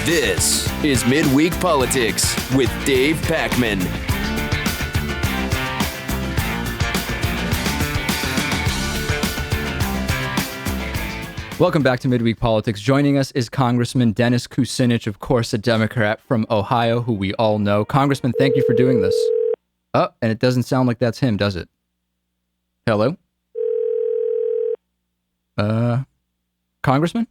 This is Midweek Politics with Dave Pakman. Welcome back to Midweek Politics. Joining us is Congressman Dennis Kucinich, of course, a Democrat from Ohio, who we all know. Congressman, thank you for doing this. Oh, and it doesn't sound like that's him, does it? Hello? Congressman?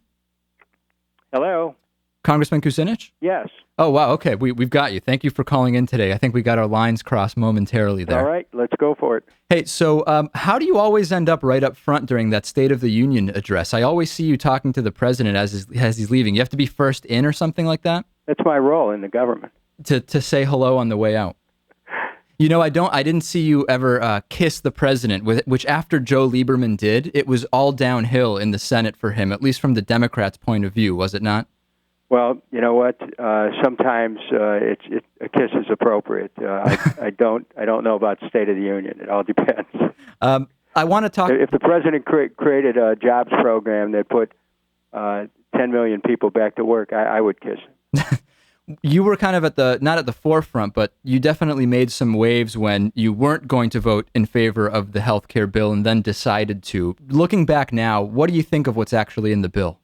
Hello? Congressman Kucinich? Yes. Oh, wow. Okay. We've got you. Thank you for calling in today. I think we got our lines crossed momentarily there. All right. Let's go for it. Hey, so how do you always end up right up front during that State of the Union address? I always see you talking to the president as he's leaving. You have to be first in or something like that? That's my role in the government. To say hello on the way out. You know, I didn't see you ever kiss the president, which after Joe Lieberman did, it was all downhill in the Senate for him, at least from the Democrats' point of view, was it not? Well, you know what? Sometimes a kiss is appropriate. I don't know about State of the Union. It all depends. I want to talk. If the president created a jobs program that put 10 million people back to work, I would kiss him. You were kind of not at the forefront, but you definitely made some waves when you weren't going to vote in favor of the health care bill and then decided to. Looking back now, what do you think of what's actually in the bill?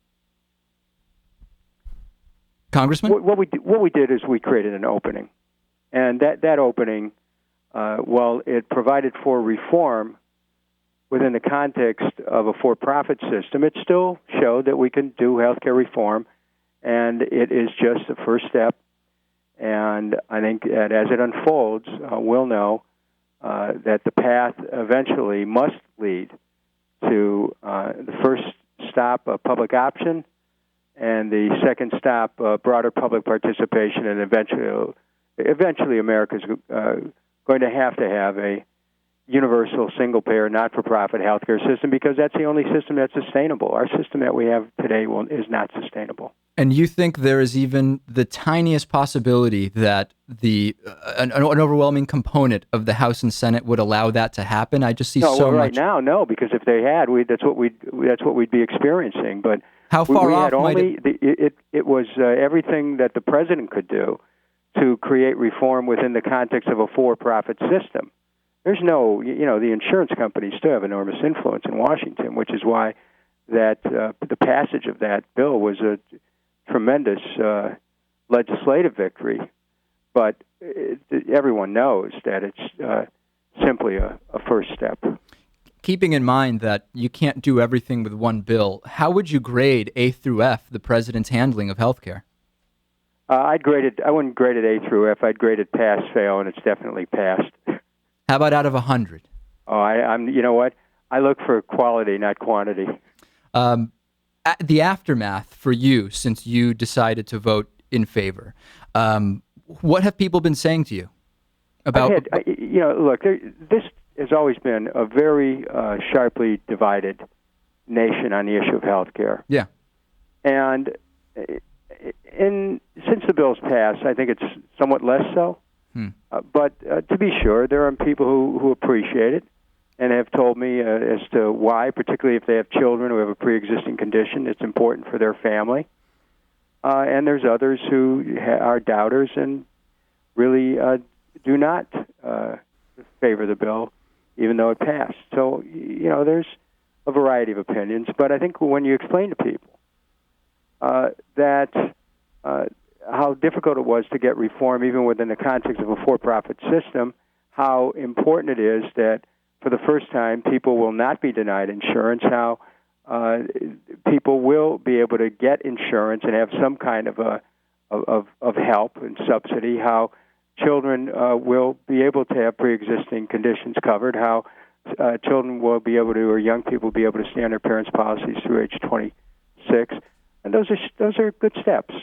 Congressman? What we did is we created an opening. And that opening, while it provided for reform within the context of a for-profit system, it still showed that we can do healthcare reform. And it is just the first step. And I think that as it unfolds, we'll know that the path eventually must lead to the first stop, a public option, and the second stop, broader public participation, and eventually America's going to have a universal, single-payer, not-for-profit healthcare system because that's the only system that's sustainable. Our system that we have today is not sustainable. And you think there is even the tiniest possibility that an overwhelming component of the House and Senate would allow that to happen? I just see so much. Right now, no, because if they had, that's what we'd be experiencing. But how far we off had might only it was everything that the president could do to create reform within the context of a for-profit system. There's no, the insurance companies still have enormous influence in Washington, which is why that the passage of that bill was a tremendous legislative victory. But everyone knows that it's simply a first step. Keeping in mind that you can't do everything with one bill, how would you grade A through F the president's handling of health care? I wouldn't grade it A through F. I'd grade it pass, fail, and it's definitely passed. How about out of 100? Oh, I'm. You know what? I look for quality, not quantity. The aftermath for you, since you decided to vote in favor, what have people been saying to you about? Look, this has always been a very sharply divided nation on the issue of health care. Yeah. And since the bill's passed, I think it's somewhat less so. But to be sure, there are people who appreciate it and have told me as to why, particularly if they have children who have a pre-existing condition, it's important for their family. And there's others who are doubters and really do not favor the bill, even though it passed. So, there's a variety of opinions. But I think when you explain to people that how difficult it was to get reform even within the context of a for-profit system, how important it is that for the first time people will not be denied insurance, how people will be able to get insurance and have some kind of help and subsidy, how children will be able to have pre-existing conditions covered, how children will be able to, or young people will be able to stay on their parents' policies through age 26. And those are good steps.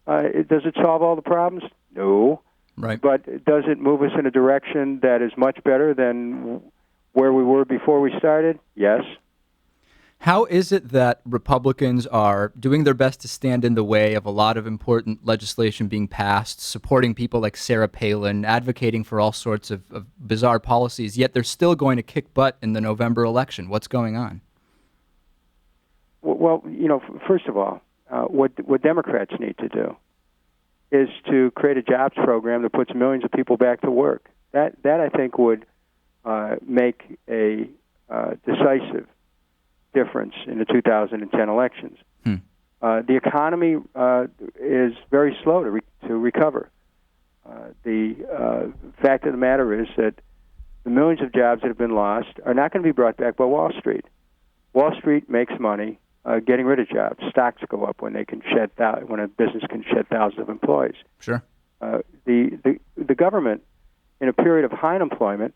Does it solve all the problems? No. Right. But does it move us in a direction that is much better than where we were before we started? Yes. How is it that Republicans are doing their best to stand in the way of a lot of important legislation being passed, supporting people like Sarah Palin, advocating for all sorts of bizarre policies, yet they're still going to kick butt in the November election? What's going on? Well, first of all, what Democrats need to do is to create a jobs program that puts millions of people back to work. That I think would make a decisive difference in the 2010 elections. The economy is very slow to recover. The fact of the matter is that the millions of jobs that have been lost are not going to be brought back by Wall Street. Wall Street makes money getting rid of jobs. Stocks go up when when a business can shed thousands of employees. Sure. The government, in a period of high unemployment,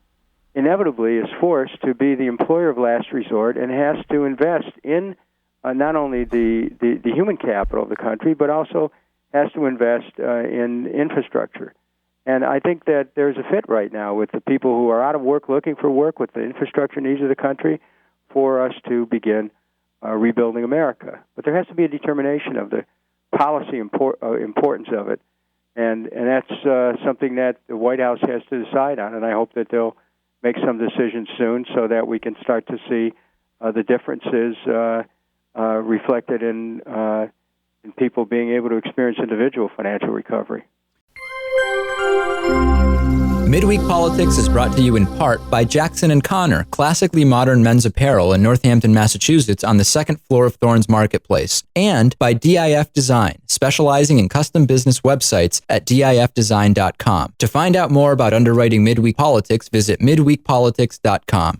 inevitably is forced to be the employer of last resort and has to invest in not only the human capital of the country, but also has to invest in infrastructure. And I think that there's a fit right now with the people who are out of work looking for work, with the infrastructure needs of the country, for us to begin rebuilding America. But there has to be a determination of the policy importance of it. And that's something that the White House has to decide on, and I hope that they'll make some decisions soon so that we can start to see the differences reflected in people being able to experience individual financial recovery. Midweek Politics is brought to you in part by Jackson & Connor, classically modern men's apparel in Northampton, Massachusetts on the second floor of Thorne's Marketplace, and by DIF Design, specializing in custom business websites at difdesign.com. To find out more about underwriting Midweek Politics, visit midweekpolitics.com.